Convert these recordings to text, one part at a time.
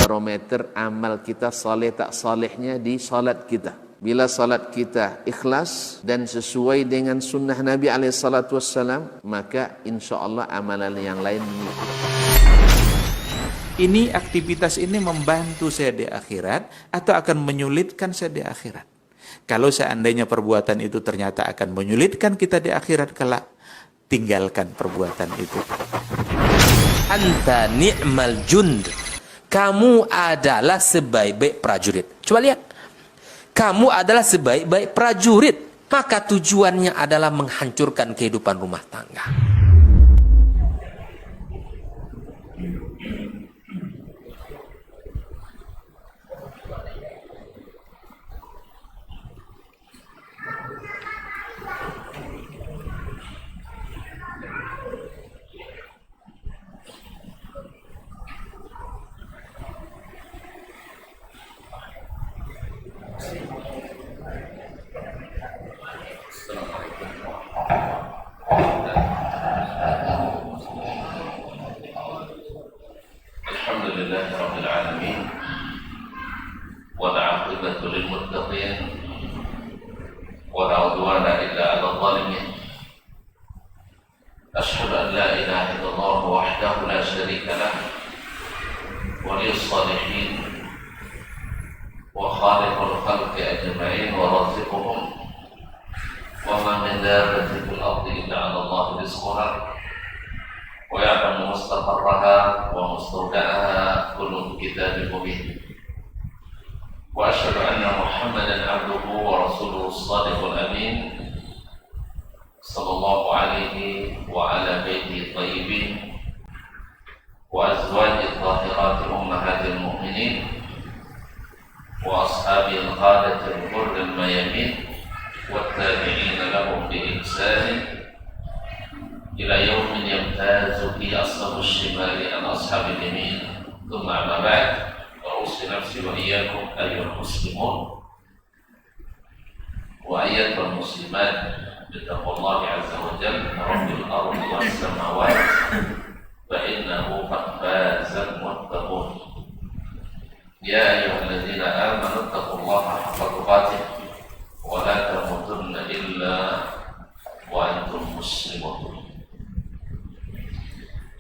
barometer amal kita saleh tak salehnya di salat kita. Bila salat kita ikhlas dan sesuai dengan sunnah Nabi SAW, maka insya Allah amalan yang lain mengikuti. Ini aktivitas ini membantu saya di akhirat atau akan menyulitkan saya di akhirat? Kalau seandainya perbuatan itu ternyata akan menyulitkan kita di akhirat kelak, tinggalkan perbuatan itu. Anta ni'mal jund. Kamu adalah sebaik-baik prajurit. Coba lihat. Kamu adalah sebaik-baik prajurit. Maka tujuannya adalah menghancurkan kehidupan rumah tangga.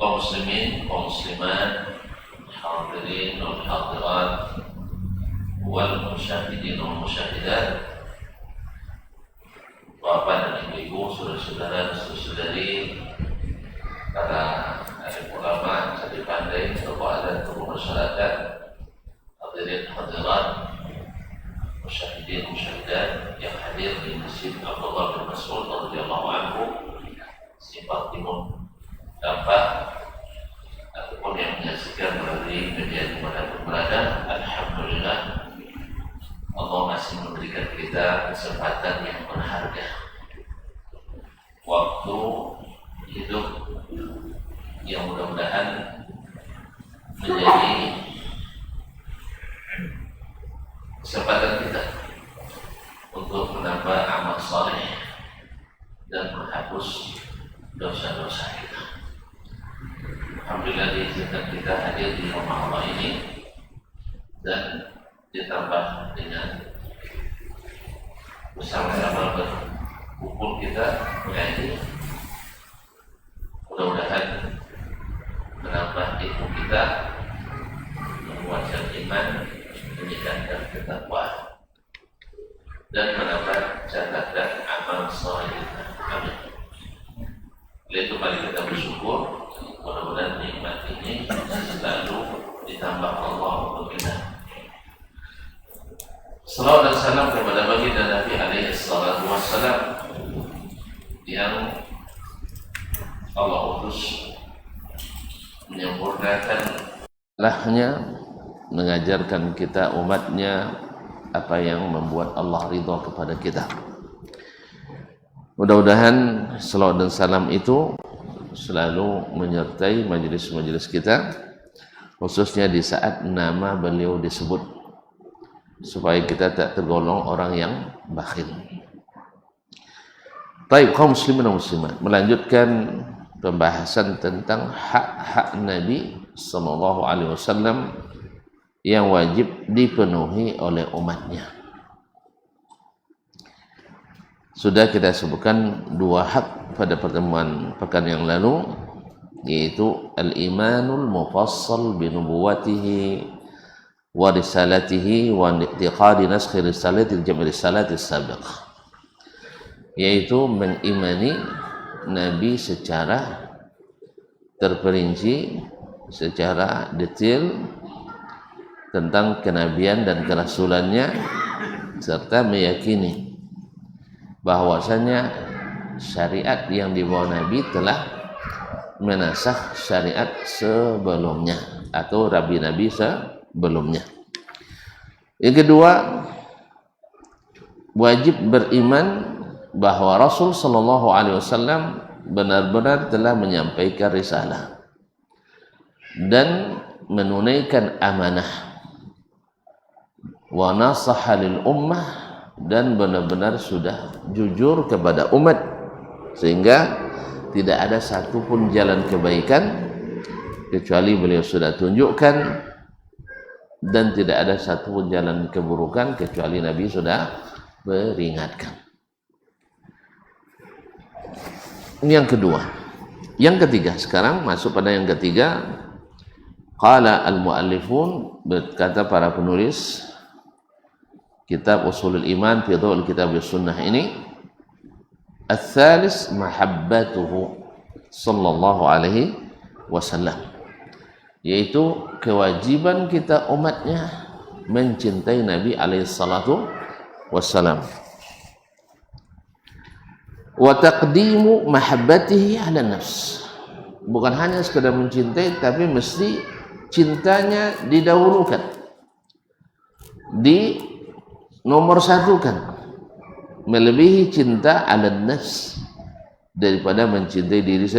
Kaum muslimin, kaum muslimat, hadirin wal hadirat, wal musyahidin wal musyahidat, bapak dan ibu-ibu, saudara-saudara dan saudari, para alim ulama, jadi pandai, tokoh adat, tokoh masyarakat, hadirin hadirat, musyahidin musyahidat yang hadir di Masjid Abdullah bin Mas'ud radhiyallahu anhu, Simpang Timur, Dampak, ataupun yang menyaksikan melalui media dimanapun berada. Alhamdulillah, Allah masih memberikan kita kesempatan yang berharga, waktu hidup yang mudah-mudahan menjadi kesempatan kita untuk menambah amal saleh dan menghapus dosa-dosa kita. Alhamdulillah diizinkan kita hadir di rumah Allah ini dan ditambah dengan bersama-sama berkumpul kita mengaji. Mudah-mudahan menambah ilmu kita, menguatkan iman, meningkatkan ketakwaan, dan menambah catatan amal saleh kita. Amin. Oleh itu mari kita bersyukur, mudah-mudahan nikmat ini selalu ditambah Allah untuk kita. Salawat dan salam kepada baginda Nabi alaihi salatu wassalam yang Allah utus menyempurnakan lahnya, mengajarkan kita umatnya apa yang membuat Allah ridha kepada kita. Mudah-mudahan salawat dan salam itu selalu menyertai majelis-majelis kita, khususnya di saat nama beliau disebut, supaya kita tak tergolong orang yang bakhil. Baik, kaum muslimin dan muslimat, melanjutkan pembahasan tentang hak-hak Nabi SAW yang wajib dipenuhi oleh umatnya. Sudah kita sebutkan 2 hak pada pertemuan pekan yang lalu, yaitu al-imanul mufassal bi nubuwwatihi wa risalatihi wa i'tiqadi naskhi risalati al-jami' risalati as-sabiqah, yaitu mengimani Nabi secara terperinci, secara detail tentang kenabian dan kerasulannya, serta meyakini bahwasanya syariat yang dibawa Nabi telah menasakh syariat sebelumnya atau nabi-nabi sebelumnya. Yang kedua, wajib beriman bahwa Rasul sallallahu alaihi wasallam benar-benar telah menyampaikan risalah dan menunaikan amanah, wa nasaha lil ummah, dan benar-benar sudah jujur kepada umat, sehingga tidak ada satupun jalan kebaikan kecuali beliau sudah tunjukkan, dan tidak ada satupun jalan keburukan kecuali Nabi sudah peringatkan. Ini yang kedua. Yang ketiga, sekarang masuk pada yang ketiga. Qala al-muallifun, berkata para penulis kitab Ushulul Iman fi Dhawil Kitab Sunnah ini, ats-tsalis mahabbatuhu sallallahu alaihi wasallam, yaitu kewajiban kita umatnya mencintai Nabi alaihi salatu wassalam. Wa taqdimu mahabbatihi 'ala nafs, bukan hanya sekedar mencintai, tapi mesti cintanya didahulukan, di nomor satukan, melebihi cinta 'ala nafs, daripada mencintai diri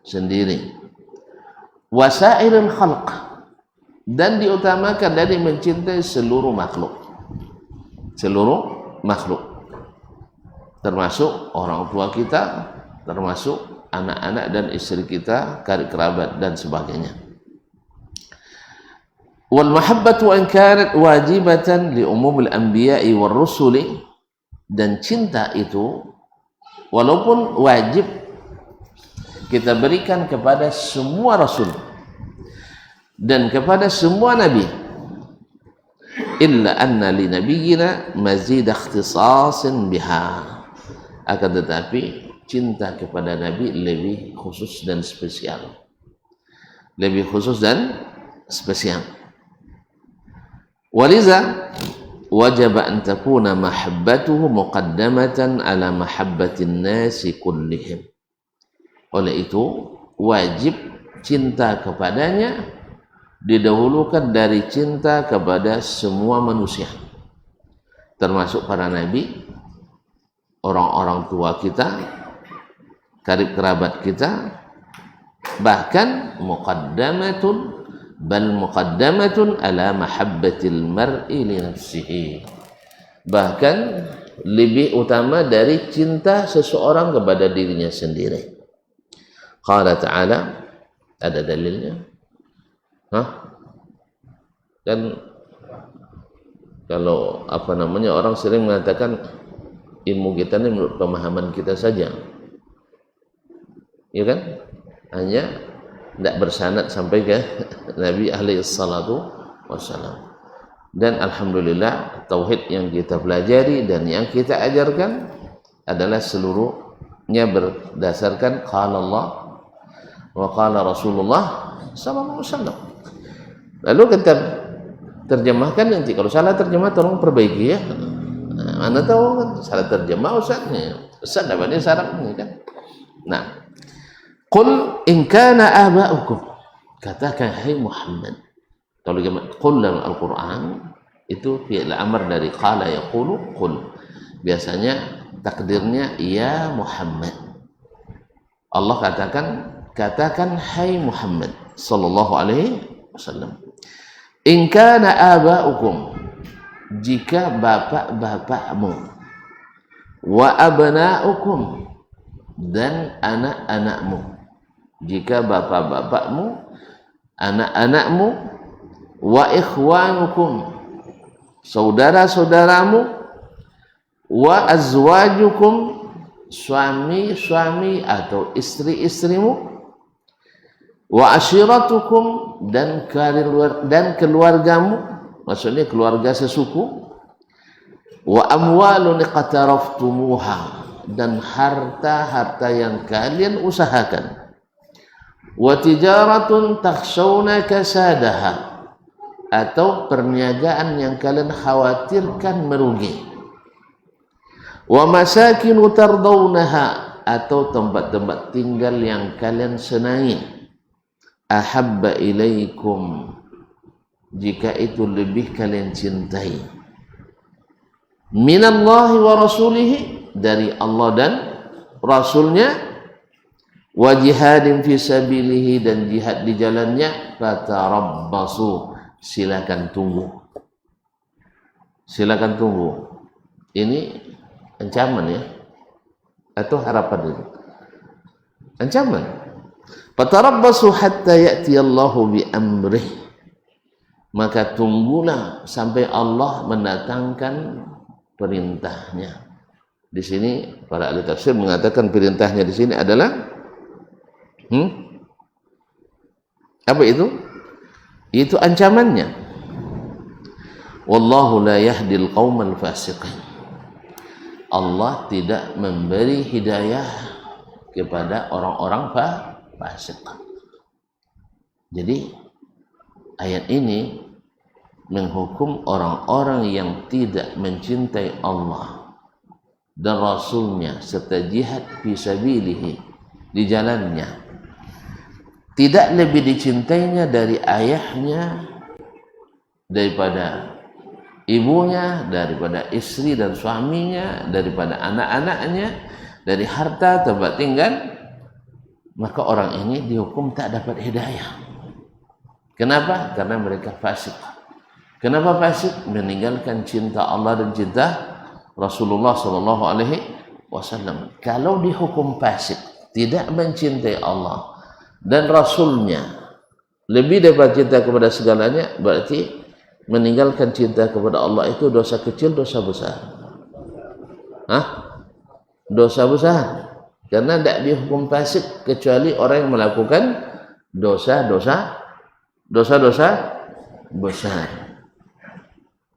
sendiri. Wasailul khalq, dan diutamakan dari mencintai seluruh makhluk, termasuk orang tua kita, termasuk anak-anak dan istri kita, karib kerabat dan sebagainya. Wal mahabbatu in kanat wajibatan li umumil anbiya'i war rusuli, dan cinta itu walaupun wajib kita berikan kepada semua rasul dan kepada semua nabi, illa anna li nabiyyina mazid ikhtisasin biha, akan tetapi cinta kepada Nabi lebih khusus dan spesial, Waliza wajib an takuna mahabbatuhu muqaddamatan ala mahabbatin nasi kullihim. Oleh itu wajib cinta kepadanya didahulukan dari cinta kepada semua manusia, termasuk para nabi, orang-orang tua kita, karib kerabat kita, bahkan muqaddamatun ala mahabbatil mar'i li nafsihi, bahkan lebih utama dari cinta seseorang kepada dirinya sendiri. Qala ta'ala, ada dalilnya? Kan kalau orang sering mengatakan ilmu kita ini menurut pemahaman kita saja, ya kan? Hanya tidak bersanad sampai ke Nabi alaihi salatu wassalam. Dan alhamdulillah tauhid yang kita pelajari dan yang kita ajarkan adalah seluruhnya berdasarkan qala Allah wa qala Rasulullah sallallahu alaihi wasallam. Lalu kita terjemahkan, nanti kalau salah terjemah tolong perbaiki ya. Mana tahu kan salah terjemah Ustaz dapatnya sarangnya kan. Nah, qul in kana aba'ukum, katakan hai Muhammad. Kalau qul dalam Al-Qur'an itu fi'il amr dari qala yaqulu qul. Biasanya takdirnya ya Muhammad. Allah katakan hai Muhammad sallallahu alaihi wasallam. In kana aba'ukum, jika bapak-bapakmu, wa abna'ukum, dan anak-anakmu, jika bapak-bapakmu, anak-anakmu, wa ikhwanukum, saudara-saudaramu, wa azwajukum, suami-suami atau istri-istrimu, wa ashiratukum, dan keluargamu, maksudnya keluarga sesuku, wa amwalun iqtaraftumuha, dan harta-harta yang kalian usahakan, wa tijaratun takhshawna kasadaha, atau perniagaan yang kalian khawatirkan merugi, wa masakinu tardawnaha, atau tempat-tempat tinggal yang kalian senangi, ahabba ilaikum, jika itu lebih kalian cintai, minallahi wa rasulihi, dari Allah dan Rasulnya, wa jihadin fi sabilihi, dan jihad di jalannya, fatarabbasu, silakan tunggu. Silakan tunggu. Ini ancaman ya, atau harapan itu? Ancaman. Fatarabbasu hatta ya'tiyallahu bi amrih, maka tunggulah sampai Allah mendatangkan perintahnya. Di sini para ahli tafsir mengatakan perintahnya di sini adalah apa itu? Itu ancamannya. Wallahu la yahdil qaumal fasiqin. Allah tidak memberi hidayah kepada orang-orang fasik. Jadi ayat ini menghukum orang-orang yang tidak mencintai Allah dan Rasulnya serta jihad fisabilihi, di jalannya, tidak lebih dicintainya dari ayahnya, daripada ibunya, daripada istri dan suaminya, daripada anak-anaknya, dari harta tempat tinggal, maka orang ini dihukum tak dapat hidayah. Kenapa? Karena mereka fasik. Kenapa fasik? Meninggalkan cinta Allah dan cinta Rasulullah sallallahu alaihi wasallam. Kalau dihukum fasik, tidak mencintai Allah dan Rasulnya lebih daripada cinta kepada segalanya, berarti meninggalkan cinta kepada Allah itu dosa kecil, dosa besar. Dosa besar. Karena tidak dihukum fasik kecuali orang yang melakukan dosa-dosa besar.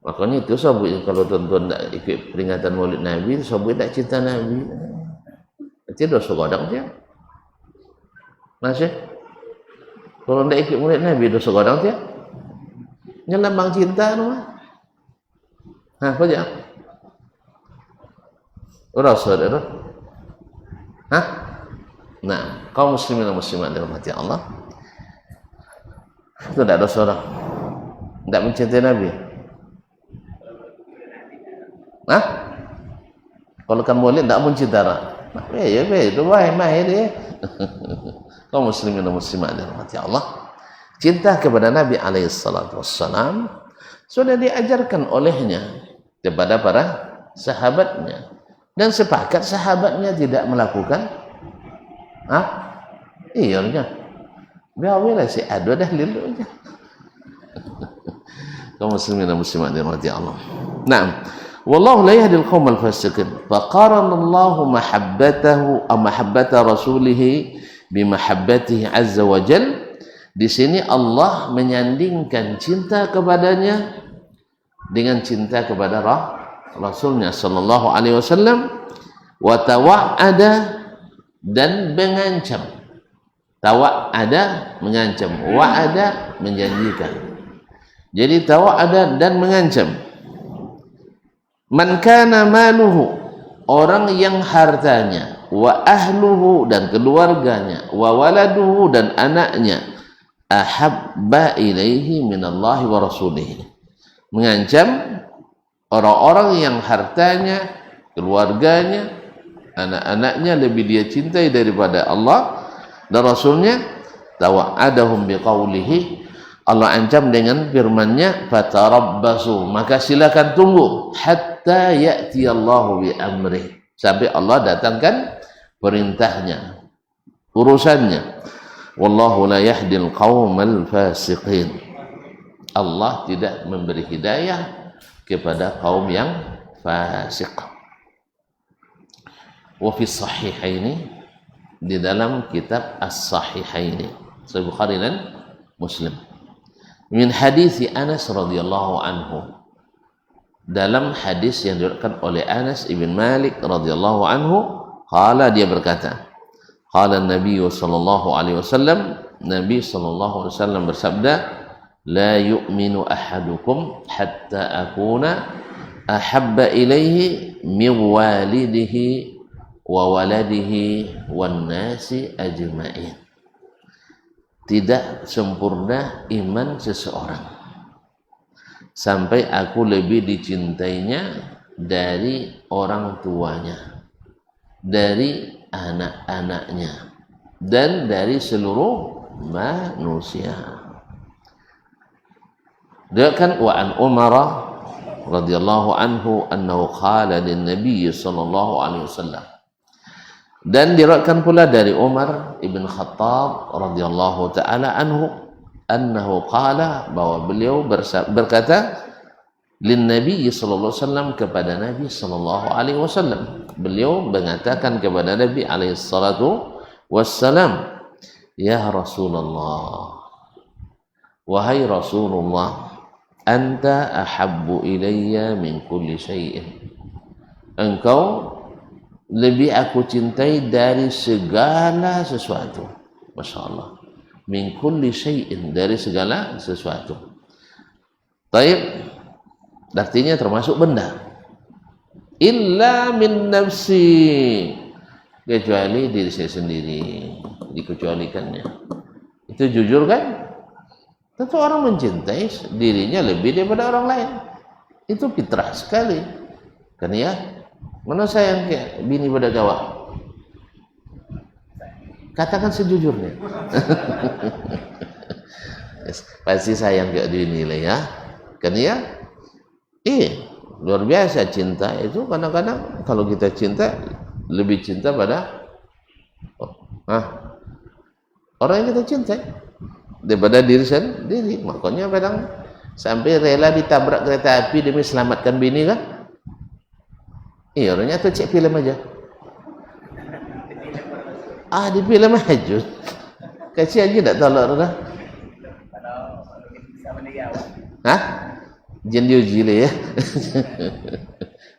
Makanya itu sabut, kalau tuan-tuan tidak ikut peringatan Maulid Nabi, sabut tidak cinta Nabi, itu dosa godang dia. Masih? Kalau tidak ikut Maulid Nabi, dosa godang dia. Nyelambang cinta rumah. Apa aja? Rasul itu. Nah, kaum muslimin dan muslimat dirahmati Allah, itu tidak dosa orang, tidak mencintai Nabi. Kalau kan Maulid tidak mencintai orang, itu mahir dia. Kaum muslimin dan muslimat dirahmati Allah, cinta kepada Nabi alaihissalam sudah diajarkan olehnya kepada para sahabatnya, dan sepakat sahabatnya tidak melakukan iya, biarlah si ada dah lilunya. Kaum muslimin dan muslimat dirahmati Allah. Naam, wallahu la yahdil qaumal fasiqin. Faqarana Allahu mahabbatahu am mahabbata rasulih bi mahabbatihi azza wa jal. Di sini Allah menyandingkan cinta kepadanya dengan cinta kepada Rasulnya sallallahu alaihi wasallam, wa tawa'ada, dan mengancam. Tawa'ada mengancam, wa'ada menjanjikan. Jadi tawa'ada dan mengancam. Man kana maluhu, orang yang hartanya, wa ahluhu, dan keluarganya, wa waladuhu, dan anaknya, ahabba ilaihi minallahi wa rasulihi, mengancam orang-orang yang hartanya, keluarganya, anak-anaknya lebih dia cintai daripada Allah dan Rasulnya. Tawa'adahum biqaulihi, Allah ancam dengan firman-Nya, fatarabbasu, maka silakan tunggu, hatta ya'tiyallahu bi amrih, sampai Allah datangkan perintahnya, urusannya. Wallahu la yahdil qaumal fasiqin. Allah tidak memberi hidayah kepada kaum yang fasik. Wa fi sahihaini, di dalam kitab As-Sahihaini, Sahih Bukhari dan Muslim, min hadis Anas radhiyallahu anhu, dalam hadis yang diriwayatkan oleh Anas ibn Malik radhiyallahu anhu, qala, dia berkata, qala Nabi sallallahu alaihi wasallam, Nabi sallallahu alaihi wasallam bersabda, la yu'minu ahadukum hatta akuna ahabba ilaihi min walidihi wa waladihi wan nasi ajma'in. Tidak sempurna iman seseorang sampai aku lebih dicintainya dari orang tuanya, dari anak-anaknya, dan dari seluruh manusia. Diriwayatkan wa an Umar radhiyallahu anhu annahu qala lin Nabi sallallahu alaihi wasallam, dan diriwayatkan pula dari Umar ibn Khattab radhiyallahu taala anhu annahu qala, bahwa beliau berkata, lin Nabi sallallahu alaihi wasallam, kepada Nabi sallallahu alaihi wasallam, beliau mengatakan kepada Nabi alaihi salatu wassalam, ya Rasulullah, wahai Rasulullah, anta ahabbu ilayya min kulli syai'in, engkau lebih aku cintai dari segala sesuatu. Masya Allah, min kulli syai'in, dari segala sesuatu. Taib, artinya termasuk benda. Illa min nafsi, kecuali diri saya sendiri, dikecualikannya. Itu jujur kan? Tentu orang mencintai dirinya lebih daripada orang lain. Itu fitrah sekali. Kan ya? Mana sayang kayak bini pada gawak? Katakan sejujurnya. Yes, pasti sayang kayak bini lah ya. Kan ya? Luar biasa cinta itu. Kadang-kadang kalau kita cinta, lebih cinta pada orang yang kita cintai daripada diri sendiri. Makanya kadang sampai rela ditabrak kereta api demi selamatkan bini kan? Iya, orangnya tuh cek film aja. Di film aja. Kasih aja tak tolak dah. Jangan diuji lah ya.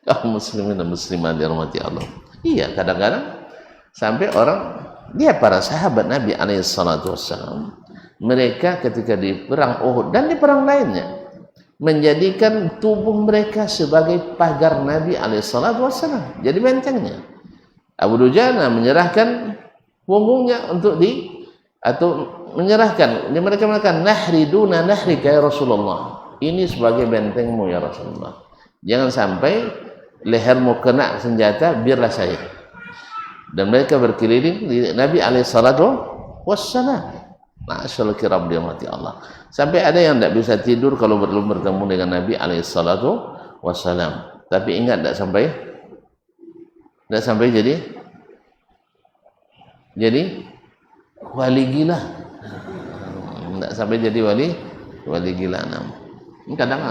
Kaum muslimin dan muslimat dirahmati Allah. Iya, kadang-kadang sampai orang, dia para sahabat Nabi alaihi salatu wassalam, mereka ketika di perang Uhud dan di perang lainnya menjadikan tubuh mereka sebagai pagar Nabi alaihi salatu wassalam, jadi bentengnya. Abu Dujana menyerahkan punggungnya untuk menyerahkan, mereka mengatakan, nahri duna nahrika ya Rasulullah, ini sebagai bentengmu ya Rasulullah, jangan sampai lehermu kena senjata, biarlah saya. Dan mereka berkeliling di Nabi alaihi salatu wassalam. Masyaallah kiram dirahmati Allah. Sampai ada yang tidak bisa tidur kalau belum bertemu dengan Nabi alaihi salatu wassalam. Tapi ingat, tidak sampai jadi wali gila. Tidak sampai jadi wali gila. Kadang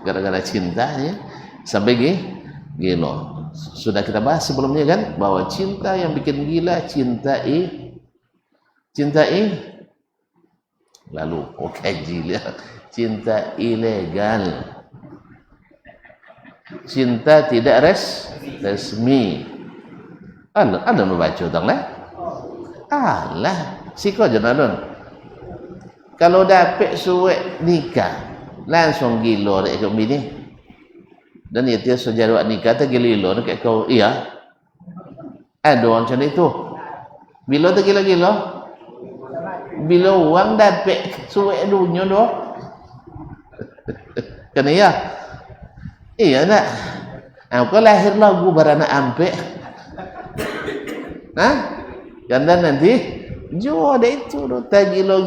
gara-gara cintanya sampai gila. Sudah kita bahas sebelumnya kan, bahwa cinta yang bikin gila cintai lalu kaji lihat, cinta ilegal, cinta tidak resmi. Ada membaca tang lah. Siko jenadon. Kalau dapat suwe nikah, langsung gilo dek kau bini. Dan itu sejarah nikah tak gilo dek kau iya. Ada orang macam itu. Bila tak gilo. Bila uang dapat suwe dunia doh. Kan iya? Iya nak. Aku lahir lagu beranak ampe. Karena nanti jual itu tak gilo.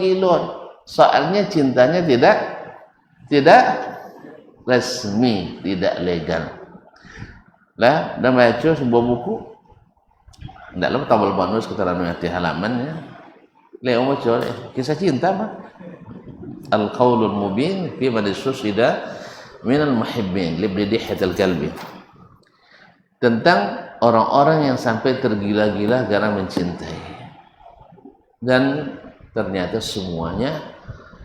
Soalnya cintanya tidak resmi, tidak legal. Lah, dan baca sebuah buku. Dalam tabel bonus keterangan hati halamannya. Leo baca kisah cinta mah. al-qaulul mubin fi man susida minal muhibbin libni dihatil kalbi, tentang orang-orang yang sampai tergila-gila karena mencintai, dan ternyata semuanya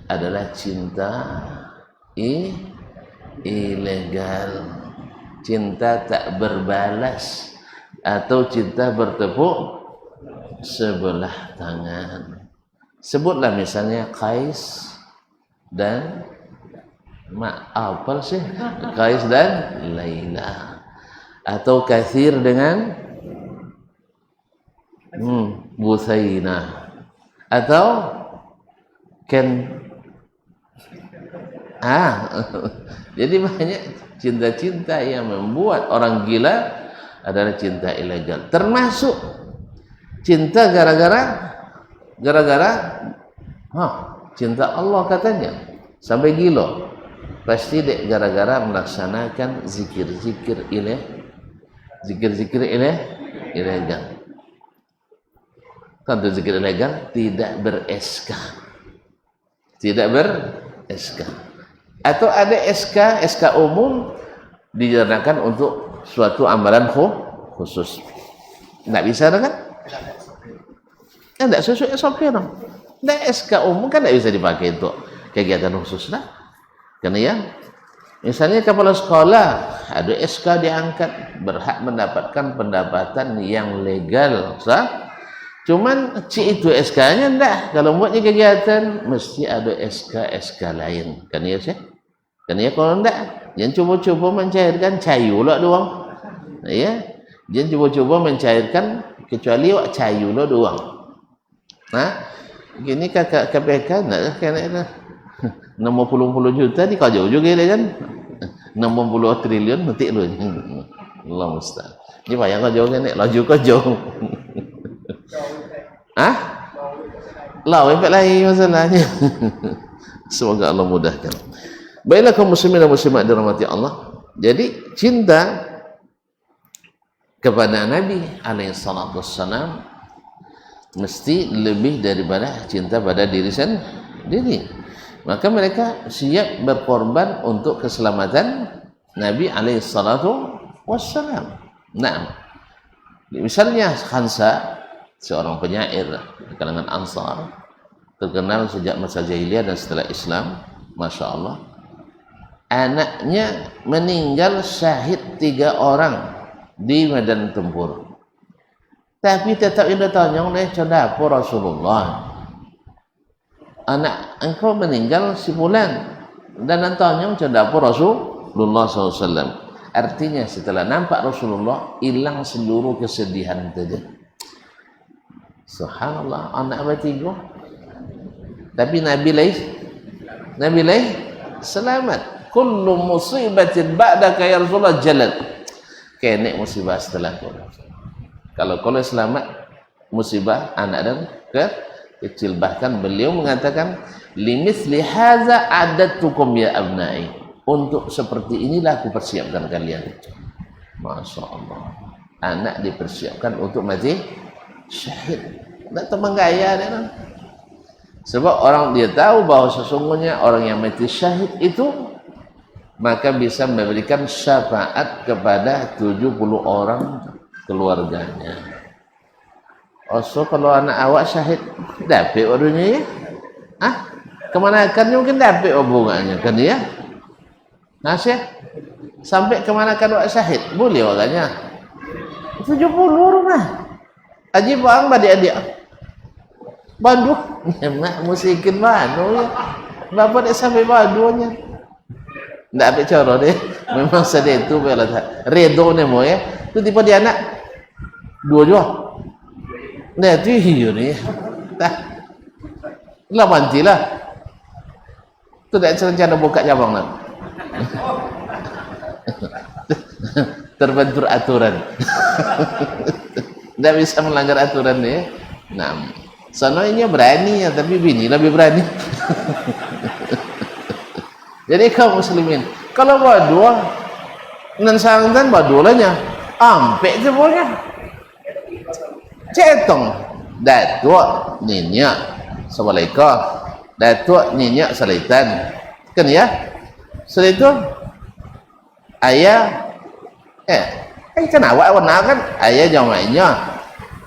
adalah cinta ilegal, cinta tak berbalas atau cinta bertepuk sebelah tangan. Sebutlah misalnya Qais dan apa sih? Qais dan Laila, atau Kathir dengan Buthaina, atau jadi banyak cinta-cinta yang membuat orang gila adalah cinta ilegal, termasuk cinta gara-gara cinta Allah katanya sampai gila, pasti dek gara-gara melaksanakan zikir-zikir ilegal. Tentu zikir ilegal tidak ber-SK, atau ada SK umum dijalankan untuk suatu amalan khusus. Tidak bisa kan? Tidak sesuai SOP dong. Tidak, SK umum kan tidak bisa dipakai untuk kegiatan khusus lah. Karena ya, misalnya kepala sekolah ada SK diangkat, berhak mendapatkan pendapatan yang legal, sah? Cuman itu SK-nya enggak. Kalau buatnya kegiatan mesti ada SK lain. Kan ya sih? Kan ya, kalau enggak, jangan coba-coba mencairkan cayu lah doang. Ya, jangan coba-coba mencairkan kecuali wak cayu lah doang. Nah, gini kakak KPK enggak kena 60 juta di kau jauh juga kan? 60 triliun nanti lu. Allah musta'an. Ini bayang kau jauh kan? Laju kau jauh. Lah, efek lain masalahnya. Semoga Allah mudahkan. Baiklah kaum muslimin dan muslimat dirahmati Allah. Jadi cinta kepada Nabi alaihi salatu wassalam mesti lebih daripada cinta pada diri sendiri. Maka mereka siap berkorban untuk keselamatan Nabi alaihi salatu wassalam. Nah, misalnya Khansa, seorang penyair di kalangan Ansar, terkenal sejak masa jahiliyah dan setelah Islam, Masya Allah, anaknya meninggal syahid 3 orang di medan tempur, tapi tetap dia tanya oleh apa Rasulullah, anak engkau meninggal si fulan, dan tanya apa Rasulullah SAW. Artinya setelah nampak Rasulullah, hilang seluruh kesedihan tadi. Subhanallah, anak bertiga, tapi Nabi lain selamat. Kullu musibatin ba'daka ya Rasulullah jalad. Kene musibah setelah kau. Kalau selamat, musibah anak dan kecil. Bahkan beliau mengatakan, limithli hadza adattukum ya abnai. Untuk seperti inilah aku persiapkan kalian. Masya Allah. Anak dipersiapkan untuk mati syahid. Tak teman gaya dia. Sebab orang dia tahu bahawa sesungguhnya orang yang mati syahid itu maka bisa memberikan syafaat kepada 70 orang keluarganya. So kalau anak awak syahid, dapat orangnya ya? Kemanakannya mungkin dapat hubungannya kan ya? Nasih sampai kemanakan awak syahid, boleh orangnya 70 orang lah. Aji bang adik-adik Bandung, nak musikin Bandung ya. Bapak dia sampai Bandungnya. Ndak ambil cara deh. Memang sedih itu bela redo ne mo ya. Tu tipe dia anak 2 juga. Nah tu hiyo ni. Dah. Lah mantilah. Tu dak rencana buka cabang lah. Terbentur aturan. Ndak bisa melanggar aturan ni. Nah, sononya berani ya, tapi bini lebih berani. Jadi kaum muslimin, kalau berdua nan sangtan berdua-nya ampe je boleh. Cetong datua ninya Assalamualaikum. Datuk nyenyak selitan. Kan ya? Setelah itu ayah kan awak warna kan ayah jamainya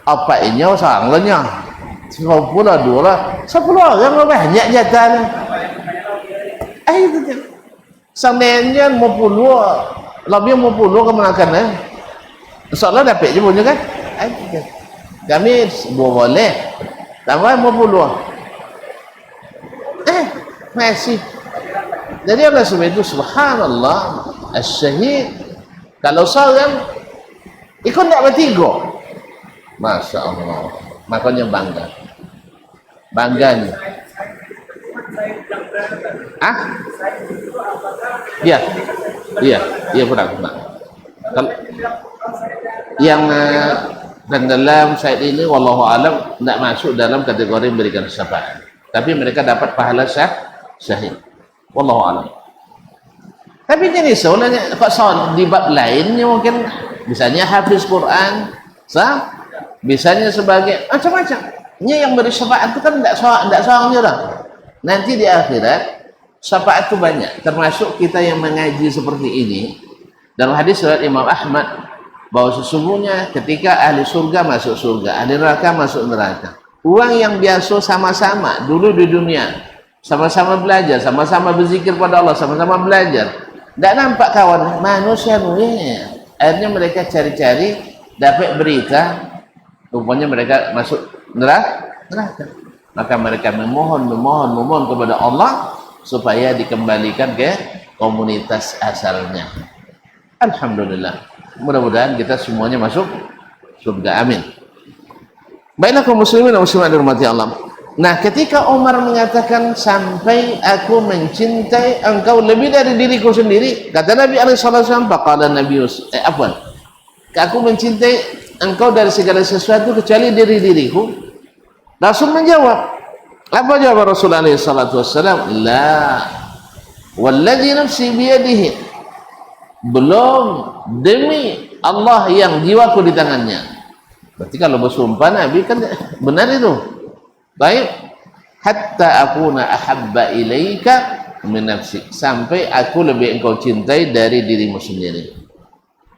apa inya sanglenya 10 dua 10 orang banyak jatahnya itu dia sangnenya 50 lebih 50 kemenakan insyaAllah dapat je punya kan kami boleh tambah 50 masih. Jadi oleh sebab itu subhanallah asyahid kalau seorang ikut tak bertiga, masya Allah, makanya bangganya iya kurang yang dan dalam saat ini wallahu alam tidak masuk dalam kategori memberikan syafaat, tapi mereka dapat pahala syahid wallahu alam. Tapi jadi soalnya kok di bab lainnya mungkin misalnya hafiz Quran bisanya sebagai macam-macam. Ini yang beri syafaat itu kan tidak seorang orang. Nanti di akhirat syafaat itu banyak, termasuk kita yang mengaji seperti ini. Dalam hadis riwayat Imam Ahmad bahwa sesungguhnya ketika ahli surga masuk surga, ahli neraka masuk neraka. Orang yang biasa sama-sama dulu di dunia, sama-sama belajar, sama-sama berzikir pada Allah, sama-sama belajar. Tidak nampak kawan manusia akhirnya mereka cari-cari dapat berita rupanya mereka masuk neraka, maka mereka memohon kepada Allah supaya dikembalikan ke komunitas asalnya. Alhamdulillah, mudah-mudahan kita semuanya masuk surga, amin. Baiklah kaum muslimin dan muslimat dirahmati Allah. Nah, ketika Umar mengatakan sampai aku mencintai engkau lebih dari diriku sendiri, kata Nabi SAW, faqala Nabi aku mencintai engkau dari segala sesuatu kecuali diriku. Rasul menjawab, apa jawab Rasulullah SAW? La walladzi nafsi biyadihi, belum, demi Allah yang jiwaku di tangannya. Berarti kalau bersumpah Nabi kan benar itu. Baik, hatta akuna ahabba ilaika min nafsi, sampai aku lebih engkau cintai dari dirimu sendiri.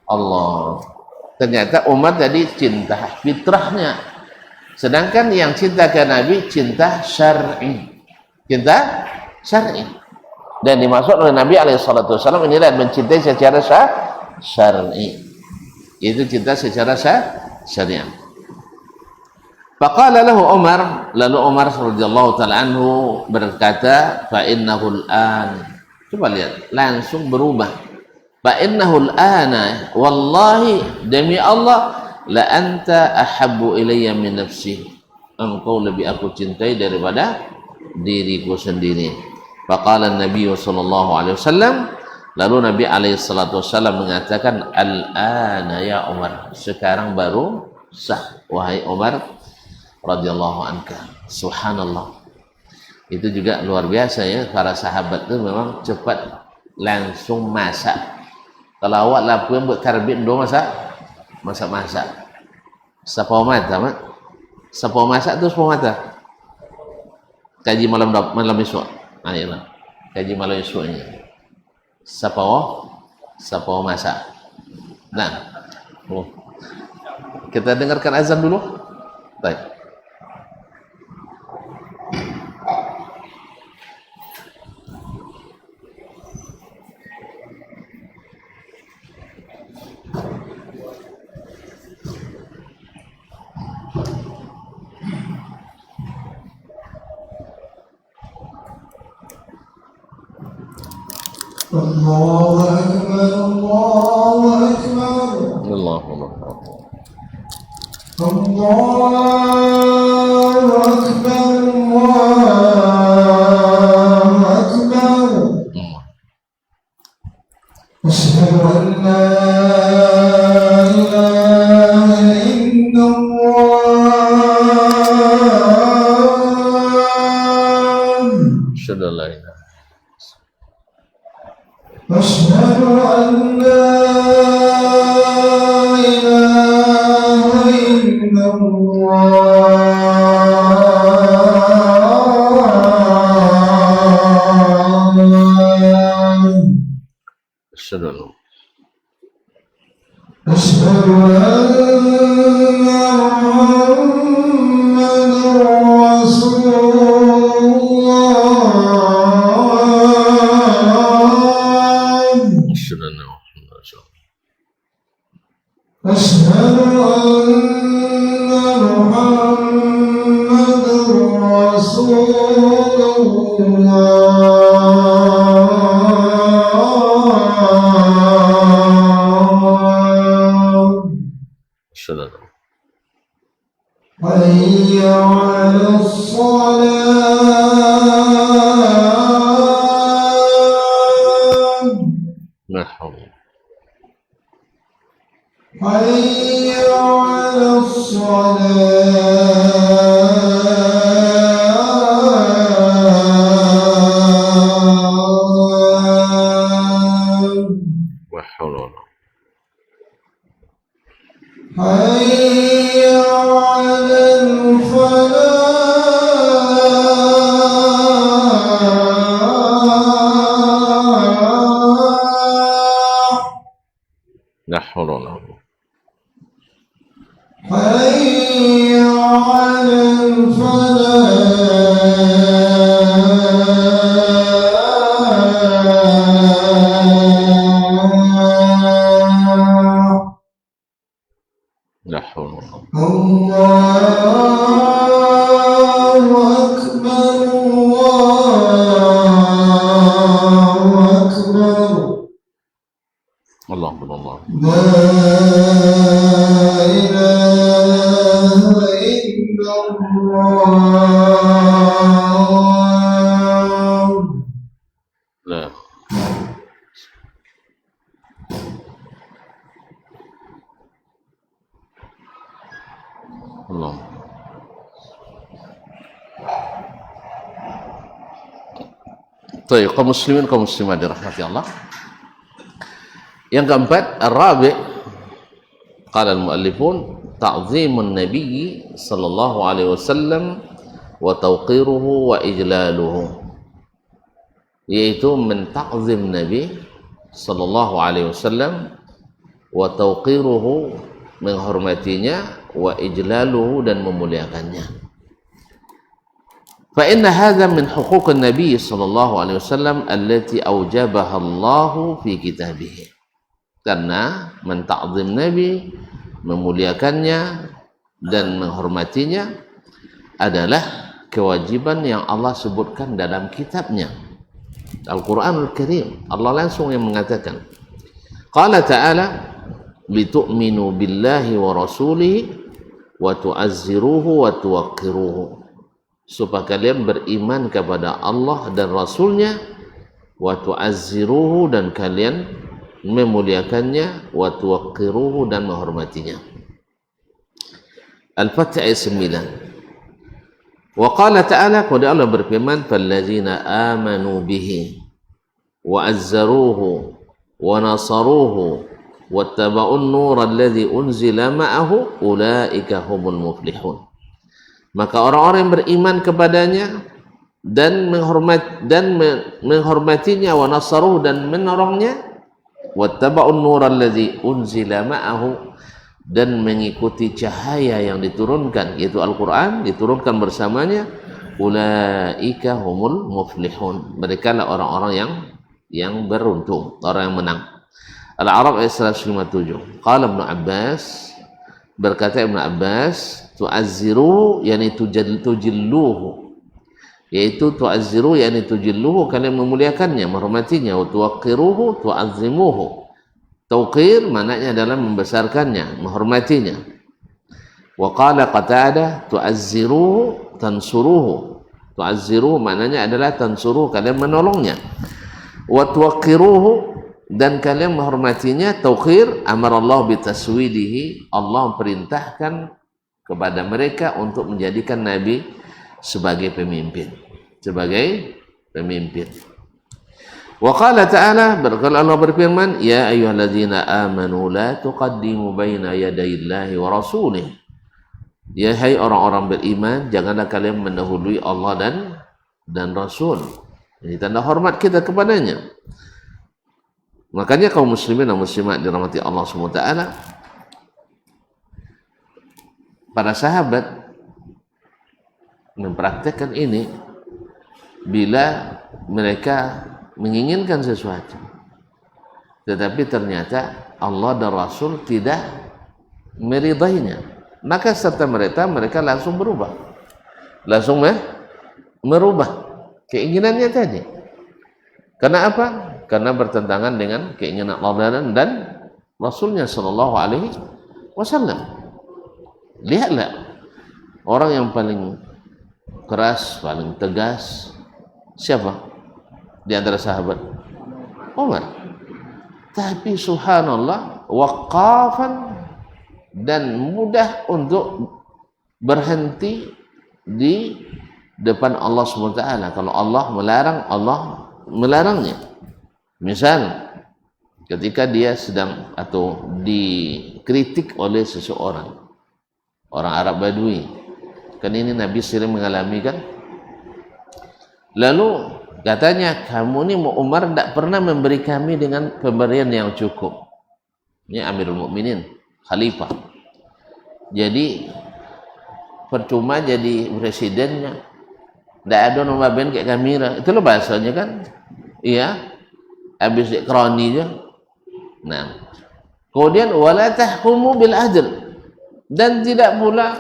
Allah. Ternyata Umar tadi cinta fitrahnya, sedangkan yang cinta ke Nabi cinta syar'i. Cinta syar'i. Dan dimaksud oleh Nabi SAW inilah mencintai secara syar'i. Itu cinta secara syariah. Faqala lahu Umar, lalu Umar radhiyallahu taala anhu berkata, fa innahu al-an. Coba lihat, langsung berubah. Fa innahu al-ana, wallahi demi Allah, la anta ahabbu ilayya min nafsi. Engkau lebih aku cintai daripada diriku sendiri. Faqala Nabi sallallahu alaihi wasallam, lalu Nabi alaihi salatu wasallam mengatakan, al-ana ya Umar, sekarang baru sah wahai Umar radhiyallahu anka. Subhanallah, itu juga luar biasa ya, para sahabat itu memang cepat langsung masak. Kalau awak lapuan buat karbit do masak sepau masak tu sepau mata kaji malam esok, ayolah kaji malam esoknya sepau masak. Nah, kita dengarkan azan dulu. Baik. الله أكبر الله أكبر الله أكبر الله أكبر أشهد أن لا إله إلا الله أشهد أن لا إله أشهد أن لا إله إلا الله Assalamualaikum. أشهد أن محمدا رسول الله Assalamualaikum. أشهد أن محمدا رسول الله Assalamualaikum. حي على الصلاة La haula. حي على الصلاة La haula wala حي على الفلاح La haula wala quwwata. حي على الفلاح La haula wala quwwata. الله أكبر الله أكبر Allahu Akbar. لا إله إلا الله La. Allah. Baik, kaum muslimin kaum muslimat dirahmati Allah. Yang keempat, ar-rabi' qala al-muallifun ta'zimun nabiy sallallahu alaihi wasallam wa tawqiruhu wa ijlaluhu, yaitu menta'zim Nabi sallallahu alaihi wasallam wa tawqiruhu, menghormatinya, wa ijlaluhu, dan memuliakannya. Fa inna hadha min huquqin Nabi sallallahu alaihi wasallam allati aujabaha Allah fi kitabih. Karena menta'zim Nabi, memuliakannya dan menghormatinya adalah kewajiban yang Allah sebutkan dalam kitabnya Al-Quranul Karim. Allah langsung yang mengatakan, Qala ta'ala litu'minu billahi wa rasulihi wa tu'azziruhu wa tuwaqqiruhu, supaya kalian beriman kepada Allah dan Rasulnya, wa tu'azziruhu, dan kalian memuliakannya, wa tuwaqqiruhu, dan menghormatinya. Al-Fath ayat 9. Wa qala ta'ala, kepada Allah berfirman, fallazina amanu bihi wa azzaruhu wa nasaruhu wattaba'un nura alladhi unzila ma'ahu ulaika humul muflihun. Maka orang-orang yang beriman kepadanya dan menghormatinya, wa nasaruhu, dan menolongnya, wattaba'un nura alladhi unzila ma'ahu, dan mengikuti cahaya yang diturunkan, yaitu Al-Quran, diturunkan bersamanya, ulaika humul muflihun, mereka lah orang-orang yang beruntung, orang yang menang. Al-A'raf ayat 157. Qala Ibnu Abbas, berkata Ibnu Abbas, tu'azziru yani tujilluhu, yaitu tu'azziru yani tujilluhu, kalian memuliakannya, menghormatinya, wa tuwaqqiruhu tu'azzimuhu. Tauqir maknanya adalah membesarkannya, menghormatinya. Wa qala Qatadah tu'azziruhu tansuruhu. Tu'azziruhu maknanya adalah tansuruhu, kalian menolongnya. Wa tuwaqqiruhu, dan kalian menghormatinya. Tauqir amarallahu bitaswidihi, Allah perintahkan kepada mereka untuk menjadikan Nabi sebagai pemimpin, Wa qala ta'ala, berkata Allah berfirman, ya ayyuhalladzina amanu la tuqaddimu baina yadayillahi wa rasulih. Ya hai orang-orang beriman, janganlah kalian mendahului Allah dan Rasul. Ini tanda hormat kita kepadanya. Makanya kaum muslimin dan muslimat dirahmati Allah SWT, para sahabat mempraktekkan ini bila mereka menginginkan sesuatu, tetapi ternyata Allah dan Rasul tidak meridainya, maka serta mereka langsung berubah, merubah keinginannya tadi. Karena apa? Karena bertentangan dengan keinginan Allah dan Rasulnya Sallallahu Alaihi Wasallam. Lihatlah orang yang paling keras, paling tegas, siapa di antara sahabat? Umar. Tapi subhanallah, waqafan dan mudah untuk berhenti di depan Allah SWT. Kalau Allah melarang, Allah melarangnya. Misal ketika dia sedang atau dikritik oleh seseorang, orang Arab Badui, kan ini Nabi sering mengalami kan, lalu katanya, kamu ni Umar tidak pernah memberi kami dengan pemberian yang cukup. Ini Amirul Mukminin, Khalifah. Jadi percuma jadi presidennya, tidak ada nama ben kayak kamera. Itu loh bahasanya kan. Iya, habis kroni je. Nah, kemudian wala tahkumu bil adl, dan tidak pula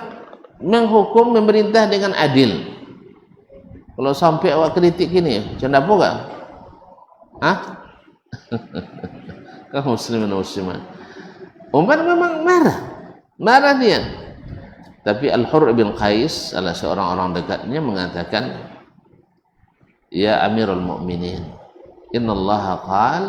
menghukum memerintah dengan adil. Kalau sampai awak kritik gini, macam apa gak? Hah? Kaum muslimin dan muslimat, Umar memang marah dia. Tapi Al-Hurr bin Qais, salah seorang orang dekatnya, mengatakan, ya Amirul Mukminin, innallaha qal,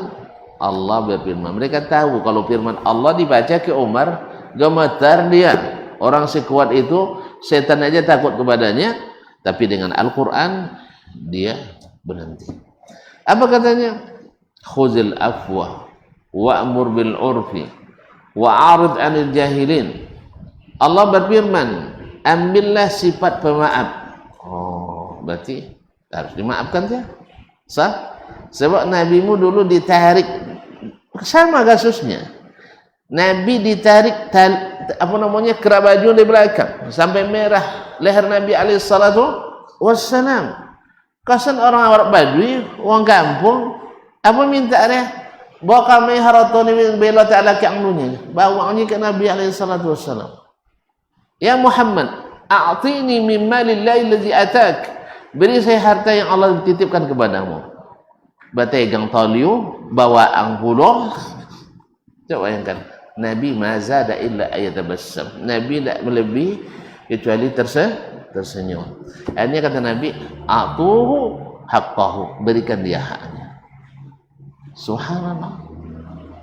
Allah berfirman. Mereka tahu kalau firman Allah dibaca ke Umar, gemetar dia. Orang sekuat itu, setan aja takut kepadanya. Tapi dengan Al-Quran dia berhenti. Apa katanya? Khuzil afwa wa'mur bil urfi wa'arid 'anil jahilin. Allah berfirman, ambillah sifat pemaaf. Oh, berarti harus dimaafkan ya? Sah? Sebab nabimu dulu ditarik, sama kasusnya. Nabi ditarik kerah baju di belakang sampai merah leher Nabi alaihi salatu wassalam. Kasan orang Arab Badui, orang kampung, apa minta dia? Bawa kami haratoni bela ta'ala ke anglunya. Bawanya ke Nabi alaihi salatu wassalam. Ya Muhammad, a'tini min malillahi allazi atak. Beri saya harta yang Allah titipkan kepadamu. Bategang taliu, bawa angkulo. Coba bayangkan, Nabi mazada illa ayatabassam. Nabi tidak melebihi kecuali tersenyum. Akhirnya kata Nabi, atuhu haqqahu, berikan dia haknya. Subhanallah.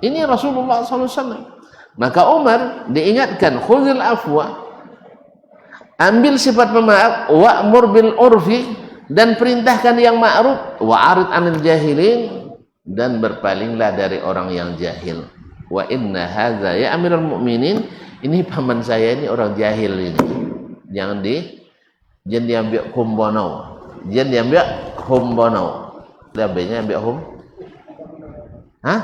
Ini Rasulullah SAW. Maka Umar diingatkan, khuzil afwa, ambil sifat pemaaf, wa'mur bil urfi, dan perintahkan yang ma'ruf, wa'arid 'anil jahilin, dan berpalinglah dari orang yang jahil. Wa inna hadza ya Amirul Mukminin, ini paman saya ini orang jahil ini. Jangan diambil humbono. Jangan diambil humbono. Lebihnya ambil hum. Hah?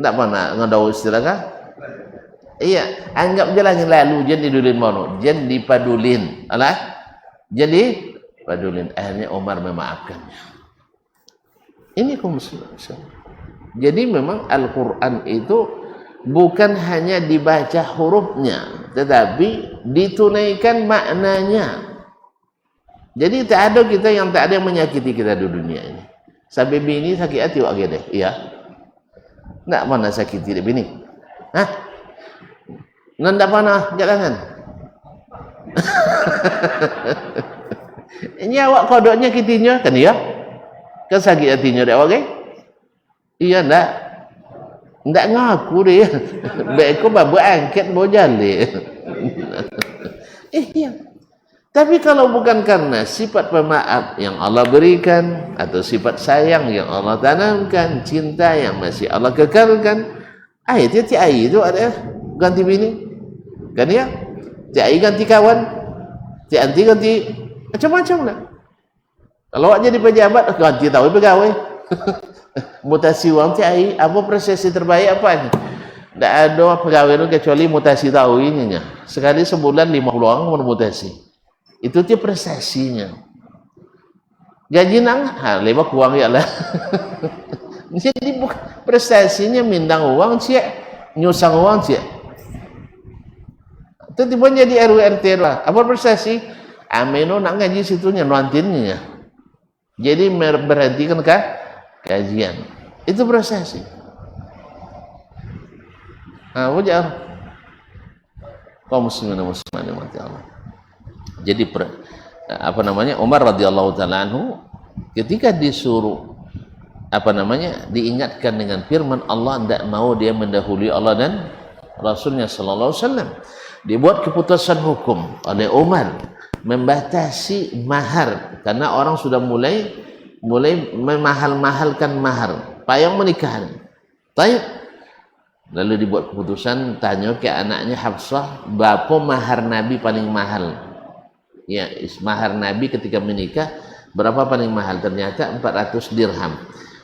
Tak pernah ngedau istilah kah? Iya, anggap jalan yang lalu, jangan didulin mono, jangan dipadulin. Alah? Jadi padulin. Akhirnya Umar memaafkannya. Ini kaum muslimin. Jadi memang Al-Quran itu bukan hanya dibaca hurufnya, tetapi ditunaikan maknanya. Jadi tak ada kita yang tak ada yang menyakiti kita di dunia ini. Sampai bini sakit hati wak deh, iya. Tak mana sakiti dia bini. Hah? Nanda panah jalangan. Ini awak kodoknya kitinya kan ya? Kan sakit hatinya dak wak. Iya ndak ngaku dia. Baik ko babu angkat bojale. Iya. Tapi kalau bukan karena sifat pemaaf yang Allah berikan, atau sifat sayang yang Allah tanamkan, cinta yang masih Allah kekalkan, ayatnya ti ai itu ada ganti bini. Kan ya? Ti ai ganti kawan, ti anti ganti macam-macam lah. Kalau awak jadi pejabat, ganti tahu pegawai. Mutasi wang cai apa prosesi terbaik apa ni? Tak ada pegawai kecuali mutasi tahu ini nya. Sekali sebulan 50 orang bermutasi. Itu dia prosesinya. Gaji nang lewat uang ya lah. Jadi prestasinya mindang uang cia, nyusang uang cia. Itu tiba jadi RW RT lah. Apa prestasi? Ameno nak ngaji situnya nuantinnya. Jadi berhentikan kajian. Itu prestasi. Wajar. Kaum muslimin dan muslimat mati Allah. Jadi Umar radhiyallahu taala anhu ketika disuruh diingatkan dengan firman Allah, tidak mau dia mendahului Allah dan Rasulnya sallallahu alaihi wasallam. Dibuat keputusan hukum oleh Umar membatasi mahar karena orang sudah mulai memahal-mahalkan mahar payung menikahan. Baik. Lalu dibuat keputusan, tanya ke anaknya Hafsah, berapa mahar Nabi paling mahal? Ya, mahar Nabi ketika menikah berapa paling mahal? Ternyata 400 dirham.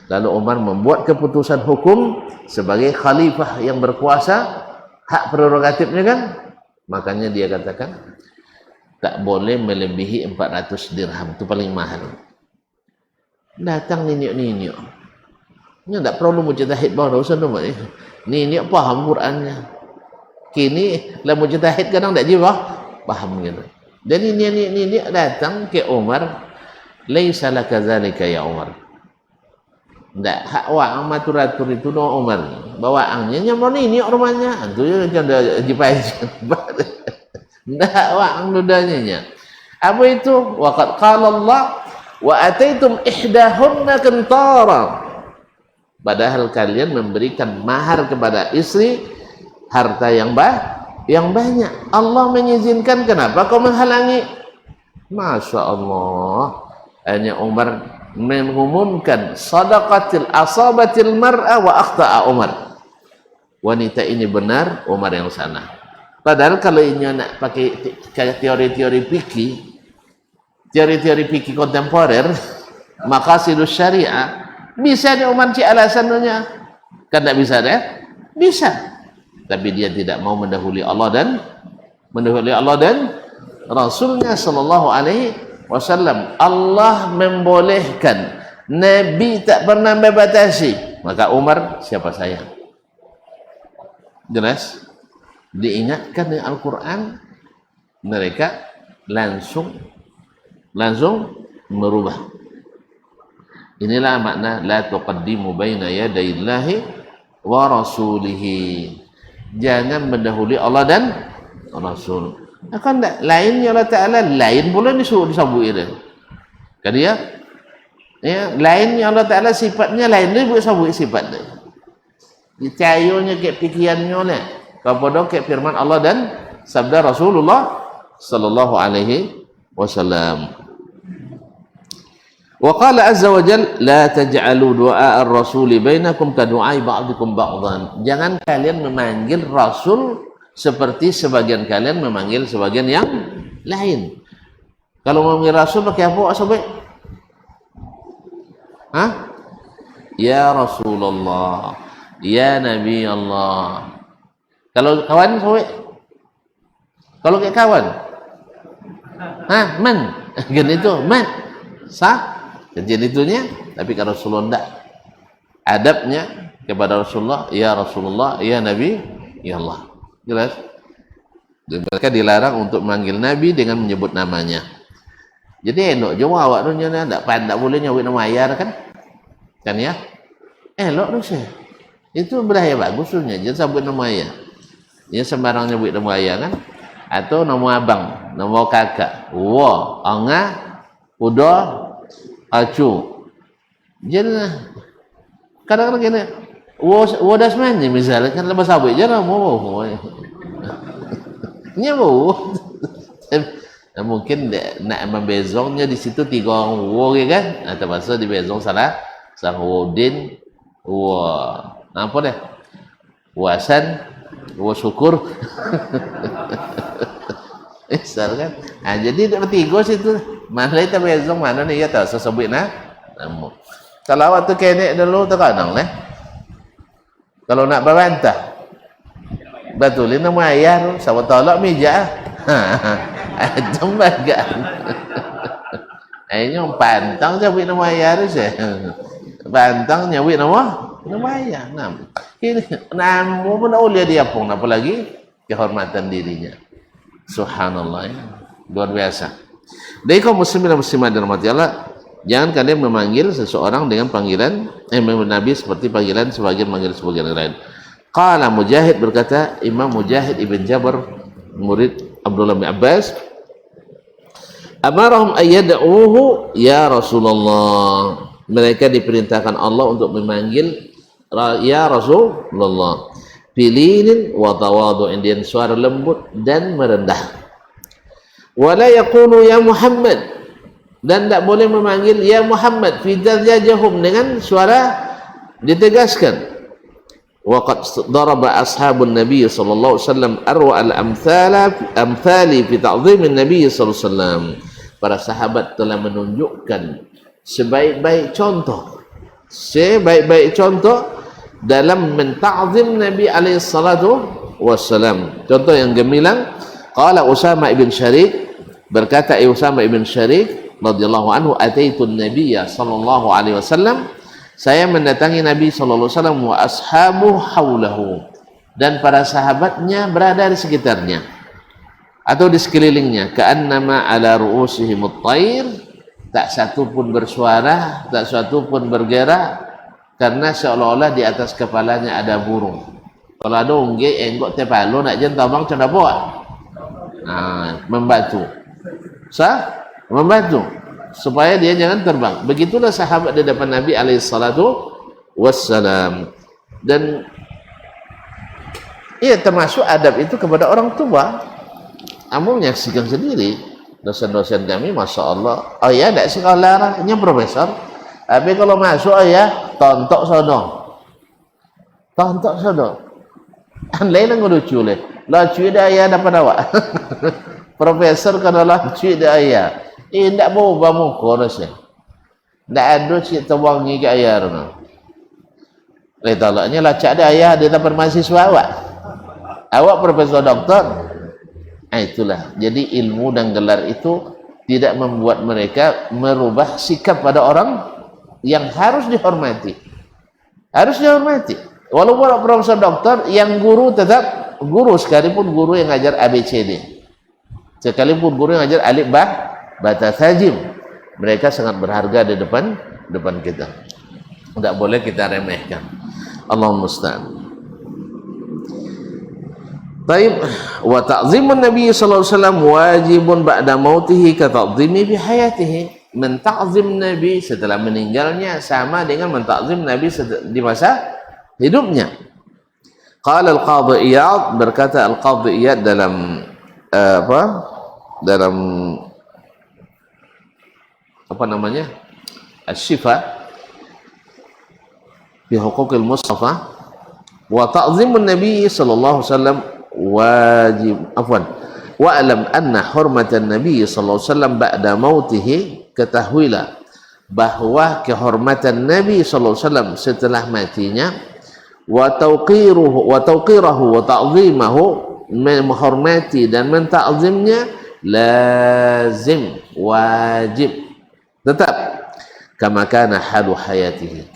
Lalu Umar membuat keputusan hukum sebagai khalifah yang berkuasa, hak prerogatifnya kan? Makanya dia katakan tak boleh melebihi 400 dirham, itu paling mahal. Datang niniuk-niniuk. Ini tak perlu mujtahid baru sana ni. Niniuk paham Qurannya. Kini lah mujtahid kadang tak jiwa paham gitu. Dan ini datang ke Umar, laisa laka zalika ya Umar. Ndak hak wa maturatur itu no Umar. Bawaannya nyamon ini rumahnya. Antu ya janda jipai. Ndak wa dudanya. Apa itu? Waqad qala Allah wa ataitum ihdahunna qintara. Padahal kalian memberikan mahar kepada istri harta yang banyak. Allah mengizinkan, kenapa kau menghalangi? Masya Allah. Hanya Umar mengumumkan sadaqatil asabatil mar'a wa akhta'a Umar. Wanita ini benar, Umar yang sana. Padahal kalau ini nak pakai teori-teori fikih kontemporer, maqasidus syariah, bisa nih Umar cik alasannya. Kan tak bisa deh? Bisa. Tapi dia tidak mau mendahului Allah dan Rasulnya sallallahu alaihi wasallam. Allah membolehkan, Nabi tak pernah membatasi. Maka Umar siapa saya? Jelas? Diingatkan dengan Al-Quran, mereka langsung merubah. Inilah makna la tuqaddimu baina yadayillahi wa rasulihi. Jangan mendahului Allah dan Rasul. Akan tak lainnya Allah Ta'ala, lain pula disuruh disambui dia. Kan dia? Ya, lainnya Allah Ta'ala sifatnya lain, dia boleh sambui sifat dia. Dicayunya ke pikirannya lah. Kepada ke firman Allah dan sabda Rasulullah sallallahu alaihi wasallam. Wa qala azza wa jalla la taj'alu du'a ar-rasul bainakum ka du'ai ba'dikum ba'dhan. Jangan kalian memanggil Rasul seperti sebagian kalian memanggil sebagian yang lain. Kalau memanggil Rasul pakai apa asabe? Ya Rasulullah, ya Nabi Allah. Kalau kawan sawe? Kalau kayak kawan? Man. Kan itu man. Sah? Kejadian itunya, tapi kalau Rasulullah tidak. Adabnya kepada Rasulullah, ya Rasulullah, ya Nabi, ya Allah. Jelas? Dan mereka dilarang untuk memanggil Nabi dengan menyebut namanya. Jadi elok je awak tu nya tak boleh nyebut nama ayah kan? Kan ya? Elok tu saya. Itu beraya bagus tu nya, jangan sebut nama ayah. Dia sembarang nyebut nama ayah kan? Atau nama abang, nama kakak. Wa, anga, udah acu. Jadi kadang-kadang kena wadas mana misalnya kan lepas sabit je lah mau. Nya mau. Mungkin nak membezongnya di situ 3 orang wo kan? Atau masa dibezong salah sang wudin apa dah? Wasan, syukur. Misal kan? Jadi ada 3 situ. Mana kita bezong mana ni ya tahu sebut nah. Kalau awak tu kenek dulu terkadang lah. Kalau nak berbantah, betulin nama ayah tu, sama tolak meja. Tembaga. Ayahnya pantang nyawit nama ayah tu saya. Pantang nyawit nama ayah. Nama pun tak boleh dia pun, apalagi kehormatan dirinya. Subhanallah ya. Luar biasa. Dari kaum muslimin dan muslimat dirahmati Allah, jangan kalian memanggil seseorang dengan panggilan Nabi seperti panggilan sebagian sebagian lain. Qala Mujahid, berkata Imam Mujahid ibn Jabr, murid Abdullah bin Abbas, amarahum ayyad'uhu ya Rasulullah. Mereka diperintahkan Allah untuk memanggil ya Rasulullah. Bilinin wa tawadu'in, dengan suara lembut dan merendah. Wala yaqulu ya Muhammad, dan tak boleh memanggil ya Muhammad fi darjahum, dengan suara ditegaskan. Wa qad daraba ashabun nabiy sallallahu alaihi wasallam arwa al-amthali fi ta'dhim an-nabiy sallallahu alaihi wasallam. Para sahabat telah menunjukkan sebaik-baik contoh dalam menta'zim Nabi alaihi salatu wassalam. Contoh yang gemilang, qala Usama ibn Syarik, berkata Usama ibn Syarik radhiyallahu anhu, ataitun nabiyya sallallahu alaihi wasallam, saya mendatangi Nabi sallallahu alaihi wasallam, wa ashabu haulahu, dan para sahabatnya berada di sekitarnya atau di sekelilingnya. Ka'annama ala ru'usihim at-tayr, tak satu pun bersuara, tak satu pun bergerak, karena seolah-olah di atas kepalanya ada burung. Kalau ada ungge enggok tepalo nak jentah bang canda buat. Membantu. Membantu supaya dia jangan terbang. Begitulah sahabat di depan Nabi alaihi salatu wassalam. Dan iya, termasuk adab itu kepada orang tua. Kamu menyaksikan sendiri dosen-dosen kami, masya Allah, oh ya tidak sekolah, hanya profesor, tapi kalau masuk ya tontok sodo lain yang lucu leh, lucu dia ayah dapat awak. Profesor kalau lucu dia ayah tidak mau bamu koros ya, tidak ada cik tewangi ke ayah rana. Tolaknya lacak dia ayah, dia dapat mahasiswa awak profesor doktor. Itulah, jadi ilmu dan gelar itu tidak membuat mereka merubah sikap pada orang yang harus dihormati. Walaupun profesor doktor, yang guru tetap guru, sekalipun guru yang ngajar ABCD, sekalipun guru yang ngajar alif bata tajim, mereka sangat berharga di depan kita. Tidak boleh kita remehkan. Allahumma musta'an. Baik, wa ta'zimun Nabi sallallahu alaihi wasallam wajibun ba'da mautihi ka ta'zimi bi hayatihi. Menta'zim Nabi setelah meninggalnya sama dengan menta'zim Nabi di masa hidupnya. Qala al-Qadhi Iyad, berkata al-Qadhi Iyad dalam Asy-Syifa fi Huquqil Mustafa, wa ta'zimun Nabi sallallahu alaihi wasallam wajib, wa'lam anna hurmatan Nabi sallallahu alaihi wasallam ba'da mautihi, ketahuilah bahwa kehormatan Nabi sallallahu alaihi wasallam setelah matinya, wa tawqirahu wa ta'zimahu, menghormati dan menta'zimnya, lazim, wajib, tetap, kama kana halu hayatihi,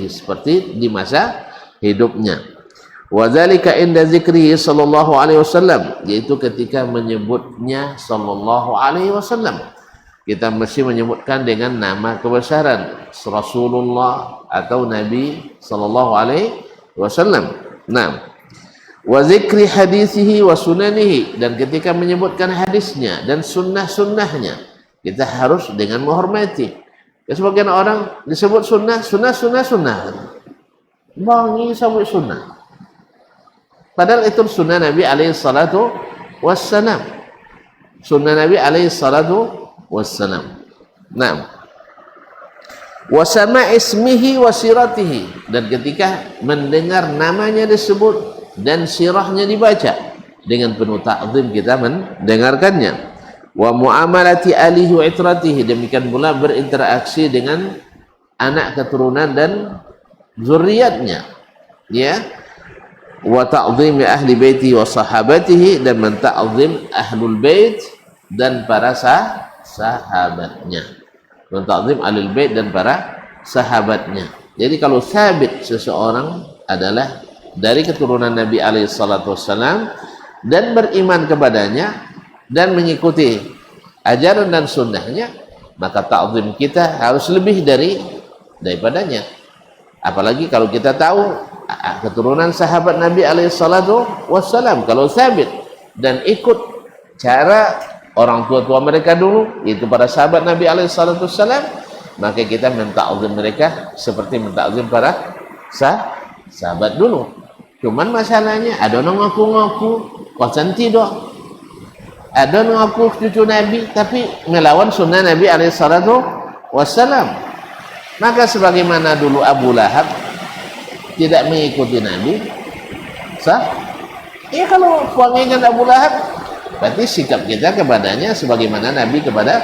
seperti di masa hidupnya. Wa dzalika inda zikrihi sallallahu alaihi wasallam, yaitu ketika menyebutnya sallallahu alaihi wasallam, kita mesti menyebutkan dengan nama kebesaran Rasulullah atau Nabi sallallahu alaihi wasallam. Naam. Wa zikri hadisihi wa sunanihi, dan ketika menyebutkan hadisnya dan sunnah-sunnahnya, kita harus dengan menghormati. Ya, sebagian orang disebut sunnah. Bangi sampai sunnah. Padahal itu sunnah Nabi alaihi salatu wassalam. Naam. Wa sama' ismihi wa siratihi, dan ketika mendengar namanya disebut dan sirahnya dibaca, dengan penuh ta'zim kita mendengarkannya. wa muamalati alihi wa itratihi, demikian pula berinteraksi dengan anak keturunan dan zuriatnya, ya, wa ta'zimi ahli baiti wa sahabatihi, dan menta'zim ahlul bait dan para sahabatnya, menta'zim ahlul bait dan para sahabatnya. Jadi kalau sabit seseorang adalah dari keturunan Nabi alaihi salatu wassalam dan beriman kepadanya dan mengikuti ajaran dan sunnahnya, maka ta'zim kita harus lebih daripadanya. Apalagi kalau kita tahu keturunan sahabat Nabi alaihi salatu wassalam, kalau sabit dan ikut cara orang tua-tua mereka dulu, yaitu para sahabat Nabi alaihi salatu wassalam, maka kita menta'zim mereka seperti menta'zim para sahabat dulu. Cuman masalahnya ada orang ngaku-ngaku wasan tidak, ada mengaku cucu Nabi tapi melawan sunnah Nabi alaihi salatu wassalam. Maka sebagaimana dulu Abu Lahab tidak mengikuti Nabi, sah? Ya, kalau suaminya Abu Lahab, berarti sikap kita kepadanya sebagaimana Nabi kepada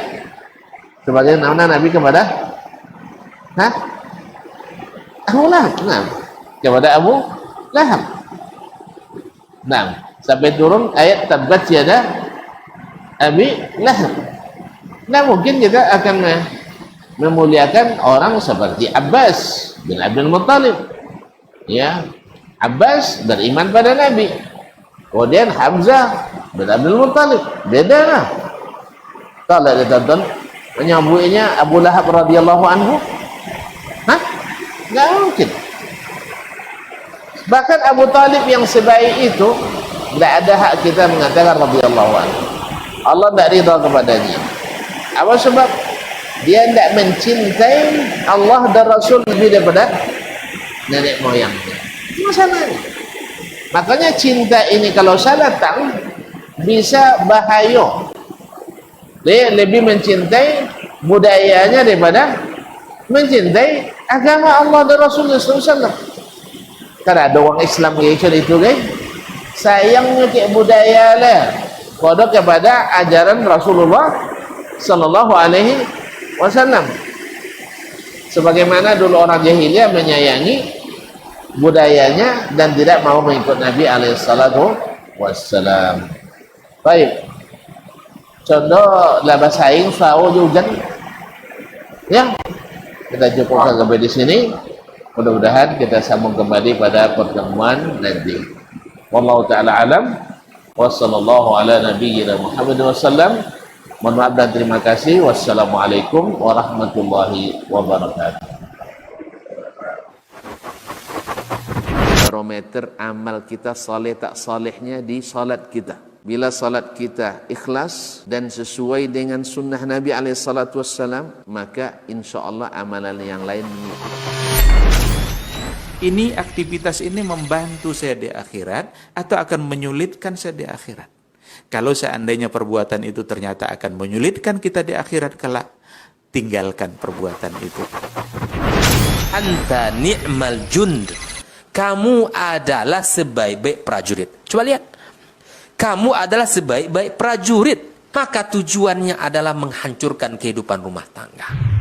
Abu Lahab. Nah, kepada Abu Lahab. Nah, sampai turun ayat tabbat yada Abi Lahab. Nah, mungkin kita akan memuliakan orang seperti Abbas bin Abdul Muttalib, ya. Abbas beriman pada Nabi, kemudian Hamzah bin Abdul Muttalib beda lah. Kalau ada tonton menyambuinya Abu Lahab radhiyallahu anhu, nggak mungkin. Bahkan Abu Talib yang sebaik itu tidak ada hak kita mengatakan radhiyallahu anhu. Allah tidak ridha kepadanya. Apa sebab? Dia tidak mencintai Allah dan Rasul lebih daripada nenek moyangnya. Masalahnya. Makanya cinta ini kalau salah datang bisa bahaya. Dia lebih mencintai budayanya daripada mencintai agama Allah dan Rasulullah SAW. Karena ada orang Islam itu guys, sayangnya ke budaya lah, kodok kepada ajaran Rasulullah Sallallahu Alaihi Wasallam. Sebagaimana dulu orang jahiliyah menyayangi budayanya dan tidak mau mengikut Nabi Alaihi Salatu Wassalam. Baik, contoh labas saing sawo hujan, ya, kita cukupkan sampai di sini. Mudah-mudahan kita sambung kembali pada pertemuan nanti. Wallahu ta'ala alam. Wassallallahu ala nabiyyina Muhammad wasallam. Mohon maaf dan terima kasih. Wassalamualaikum warahmatullahi wabarakatuh. Barometer amal kita saleh tak salehnya di salat kita. Bila salat kita ikhlas dan sesuai dengan sunnah Nabi alaihi salatu wassalam, maka insyaallah amalan yang lain ini aktivitas ini membantu saya di akhirat atau akan menyulitkan saya di akhirat. Kalau seandainya perbuatan itu ternyata akan menyulitkan kita di akhirat kelak, tinggalkan perbuatan itu. Anta ni'mal jund. Kamu adalah sebaik-baik prajurit. Coba lihat. Kamu adalah sebaik-baik prajurit. Maka tujuannya adalah menghancurkan kehidupan rumah tangga.